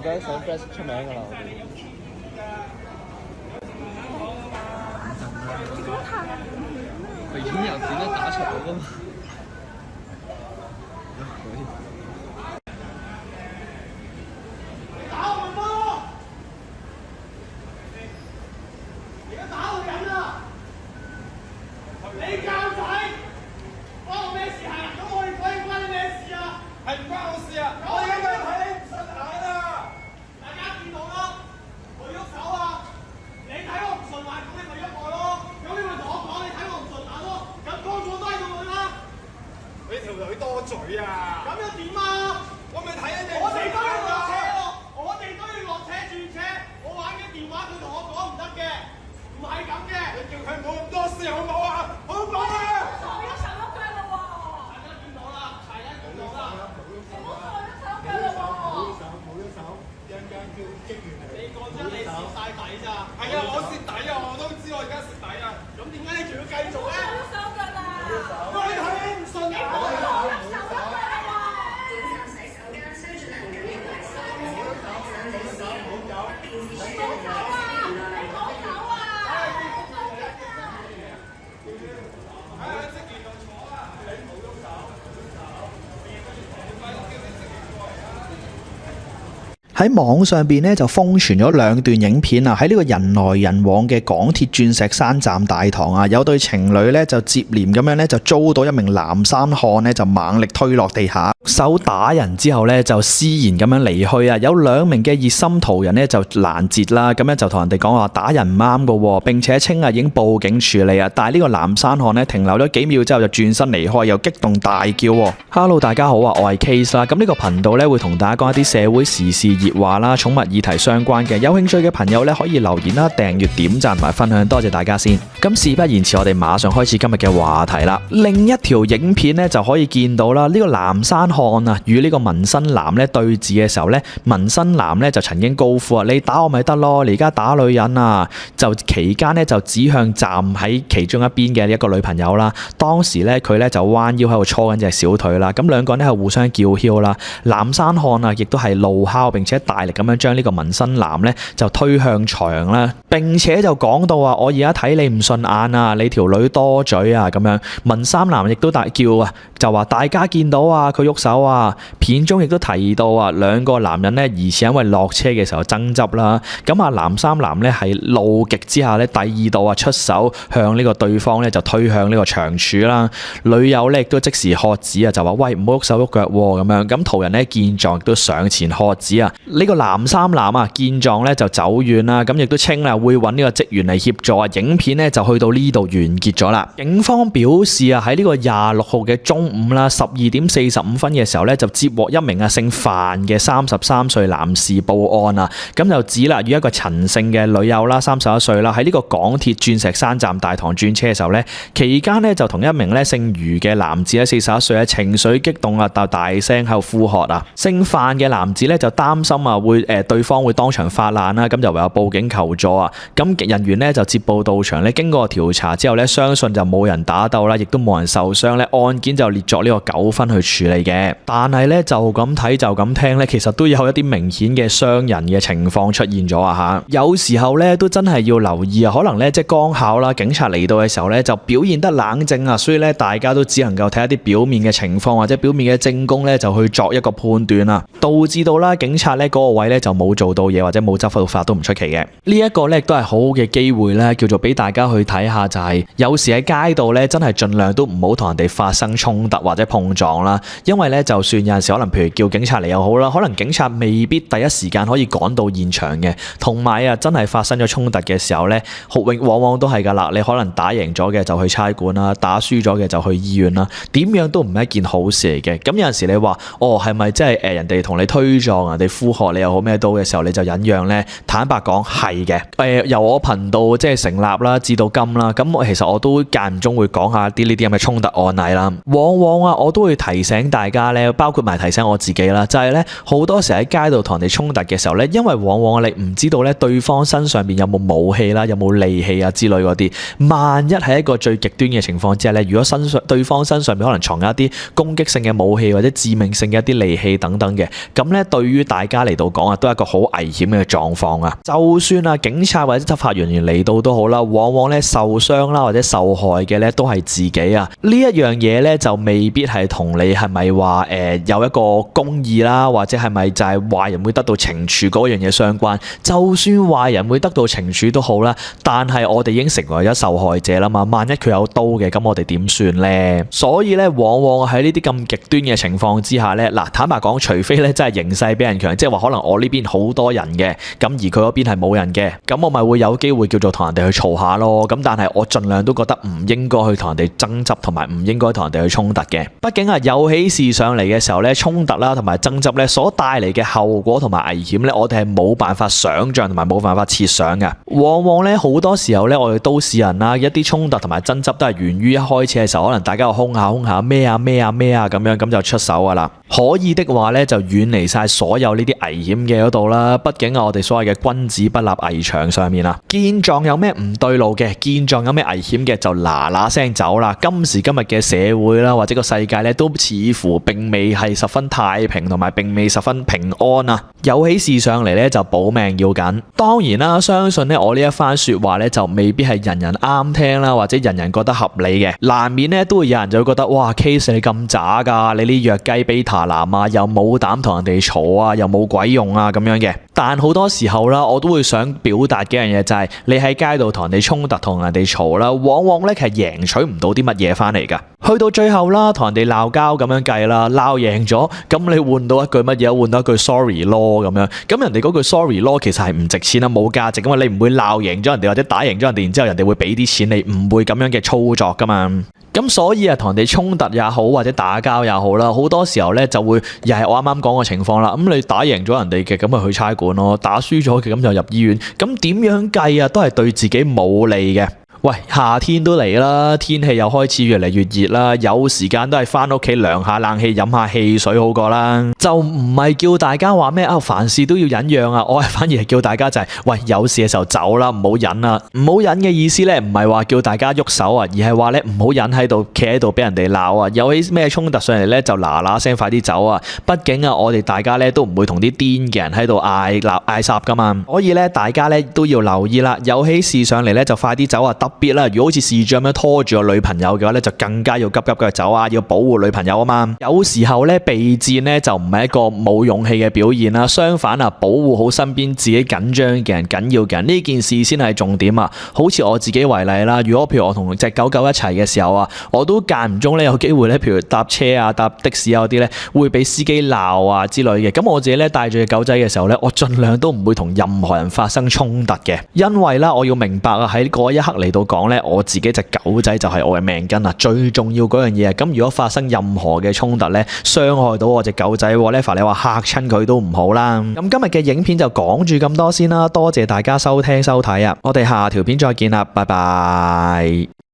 覺得上 Flash 出名㗎啦。佢已經有點樣打出嚟㗎嘛。喺網上邊咧就瘋傳咗兩段影片啊！喺呢個人來人往嘅港鐵鑽石山站大堂啊，有對情侶咧就接連咁樣咧就遭到一名藍衫漢咧就猛力推落地下，手打人之後咧就施然咁樣離去啊！有兩名嘅熱心途人咧就攔截啦，咁樣就同人哋講話打人唔啱㗎，並且稱啊已經報警處理啊！但係呢個藍衫漢咧停留咗幾秒之後就轉身離開，又激動大叫：Hello， 大家好啊，我係 Case 啦！咁呢個頻道咧會同大家講一啲社會時事熱話啦，寵物議題相關嘅，有興趣嘅朋友咧可以留言啦、訂閱、點讚同埋分享，多謝大家先。咁事不宜遲，我哋馬上開始今日嘅話題啦。另一條影片咧就可以見到啦，呢個藍衫漢啊與呢個紋身男咧對峙嘅時候咧，紋身男咧就曾經高呼啊：你打我咪得咯，你而家打女人啊！就期間咧就指向站喺其中一邊嘅一個女朋友啦。當時咧佢咧就彎腰喺度搓緊隻小腿啦，咁兩個人咧係互相叫囂啦。藍衫漢啊亦都係怒敲並且大力咁樣將呢個紋身男咧就推向牆啦，並且就講到話：我而家睇你唔順眼啊，你條女多嘴啊咁樣。紋衫男亦都大叫啊，就話大家見到啊，佢喐手啊。片中亦都提到啊，兩個男人咧疑似因為落車嘅時候爭執啦，咁啊藍衫男咧係怒極之下咧第二度啊出手向呢個對方咧就推向呢個牆柱啦。女友咧亦都即時喝止啊，就話：喂，唔好喐手喐腳咁樣。咁途人咧見狀亦都上前喝止啊。呢個藍衫男啊見狀咧就走遠啦，咁亦都稱啦會揾呢個職員嚟協助啊。影片咧就去到呢度完結咗啦。警方表示啊，喺呢個26號嘅中午啦，12:45嘅時候咧就接獲一名姓范嘅33歲男士報案啊，咁就指啦與一個陳姓嘅女友啦31歲啦喺呢個港鐵鑽石山站大堂轉車嘅時候咧，期間咧就同一名咧姓余嘅男子咧41歲咧情緒激動啊，大聲喺度呼喝啊。姓范嘅男子咧就擔心啊會對方會當場發爛啦，咁就唯有報警求助啊。咁人員咧就接報到場咧，經過調查之後咧，相信就冇人打鬥啦，亦都冇人受傷咧，案件就列作呢個糾紛去處理嘅。但係咧就咁睇就咁聽咧，其實都有一啲明顯嘅傷人嘅情況出現咗啊嚇。有時候咧都真係要留意啊，可能咧即係剛巧啦，警察嚟到嘅時候咧就表現得冷靜啊，所以咧大家都只能夠睇一啲表面嘅情況或者表面嘅證供咧就去作一個判斷啊，導致到啦警察咧嗰個位咧就冇做到嘢或者冇執到法都唔出奇嘅。呢一個咧亦都係好好嘅機會咧，叫做俾大家去睇下，就係有時喺街度咧真係盡量都唔好同人哋發生衝突或者碰撞啦，因為咧就算有陣時可能譬如叫警察嚟又好啦，可能警察未必第一時間可以趕到現場嘅，同埋啊真係發生咗衝突嘅時候咧，往往都係㗎啦，你可能打贏咗嘅就去差館啦，打輸咗嘅就去醫院啦，點樣都唔係一件好事嚟嘅。咁有陣時你話係咪即係人哋同你推撞人哋呼喝你又好咩都嘅時候，你就忍讓咧？坦白講係嘅。由我頻道即係成立啦至到今啦，咁其實我都間唔中會講下啲呢啲咁嘅衝突案例啦。往往啊我都會提醒大家咧，包括埋提醒我自己啦，就係咧好多時喺街度同人哋衝突嘅時候咧，因為往往你唔知道咧對方身上邊有冇武器啦，有冇利器啊之類嗰啲。萬一係一個最極端嘅情況之下咧，如果對方身上邊可能藏有一啲攻擊性嘅武器或者致命性嘅一啲利器等等嘅，咁咧對於大家家嚟到講啊，都係一個好危險嘅狀況啊。就算啊警察或者執法人員嚟到都好啦，往往咧受傷啦或者受害嘅咧都係自己啊。呢一樣嘢咧就未必係同你係咪話有一個公義啦，或者係咪就係壞人會得到懲處嗰樣嘢相關。就算壞人會得到懲處都好啦，但係我哋已經成為咗受害者啦嘛。萬一佢有刀嘅，咁我哋點算呢？所以咧，往往喺呢啲咁極端嘅情況之下咧，嗱，坦白講，除非咧真係形勢比人強，即係話可能我呢邊好多人嘅，咁而佢嗰邊係冇人嘅，咁我咪會有機會叫做同人哋去嘈下咯。咁但係我盡量都覺得唔應該去同人哋爭執，同埋唔應該同人哋去衝突嘅。畢竟啊，有起事上嚟嘅時候咧，衝突啦同埋爭執咧所帶嚟嘅後果同埋危險咧，我哋係冇辦法想像同埋冇辦法設想嘅。往往咧好多時候咧，我哋都市人啦，一啲衝突同埋爭執都係源於一開始嘅時候，可能大家又兇下咩啊咁樣，咁就出手噶啦。可以的話咧，就遠離晒所有呢啲危險嘅嗰度啦。畢竟我哋所謂嘅君子不立危牆上面啊，見狀有咩唔對路嘅，見狀有咩危險嘅，就嗱聲走啦。今時今日嘅社會啦，或者個世界咧，都似乎並未係十分太平，同埋並未十分平安啊。有起事上嚟咧，就保命要緊。當然啦，相信咧我呢一番說話咧，就未必係人人啱聽啦，或者人人覺得合理嘅。難免咧都會有人就會覺得，哇 ，case 你咁渣噶，你呢弱雞 beta 男啊，又冇膽同人哋嘈啊，又冇鬼用啊咁樣嘅。但好多時候啦，我都會想表達嘅一樣嘢就係，你喺街度同人哋衝突，同人哋嘈啦，往往咧係贏取唔到啲乜嘢翻嚟噶。去到最後啦，同人哋鬧交咁樣計啦，鬧贏咗，咁你換到一句乜嘢？換到一句 sorry 咯咁樣，咁人哋嗰句 sorry 咯其實係唔值錢啦，冇價值噶嘛，你唔會鬧贏咗人哋或者打贏咗人哋，然之後人哋會俾啲錢你，唔會咁樣嘅操作噶嘛。咁所以啊，同人哋衝突也好，或者打交也好啦，好多時候咧就會又係我啱啱講嘅情況啦。咁你打贏咗人哋嘅，咁咪去差館咯；打輸咗嘅，咁就入醫院。咁點樣計啊？都係對自己冇利嘅。喂，夏天都嚟啦，天氣又開始越嚟越熱啦，有時間都係翻屋企涼下冷氣，飲下汽水好過啦。就唔係叫大家話咩啊，凡事都要忍讓啊，我係反而係叫大家就係，喂，有事嘅時候走啦，唔好忍啊。唔好忍嘅意思咧，唔係話叫大家喐手啊，而係話咧唔好忍喺度，企喺度俾人哋鬧啊。有啲咩衝突上嚟咧，就嗱聲快啲走啊。畢竟啊，我哋大家咧都唔會同啲癲嘅人喺度嗌霎噶嘛。所以咧，大家咧都要留意啦。有起事上嚟咧，就快啲走啊。別啦，如果好似視像咁樣拖住個女朋友嘅話咧，就更加要急腳走啊，要保護女朋友啊嘛。有時候咧備戰咧就唔係一個冇勇氣嘅表現啦，相反啊，保護好身邊自己緊張嘅人、緊要嘅人，呢件事先係重點啊。好似我自己為例啦，如果譬如我同隻狗狗一齊嘅時候啊，我都間唔中咧有機會咧，譬如搭車啊、搭的士啊嗰啲咧，會俾司機鬧啊之類嘅。咁我自己咧帶住隻狗仔嘅時候咧，我盡量都唔會同任何人發生衝突嘅，因為啦，我要明白啊，喺嗰一刻嚟到講咧，我自己隻狗仔就係我嘅命根啊，最重要嗰樣嘢啊。咁如果發生任何嘅衝突咧，傷害到我隻狗仔，whatever，你話嚇親佢都唔好啦。咁今日嘅影片就講住咁多先啦，多謝大家收聽收睇啊，我哋下條片再見啦，拜拜。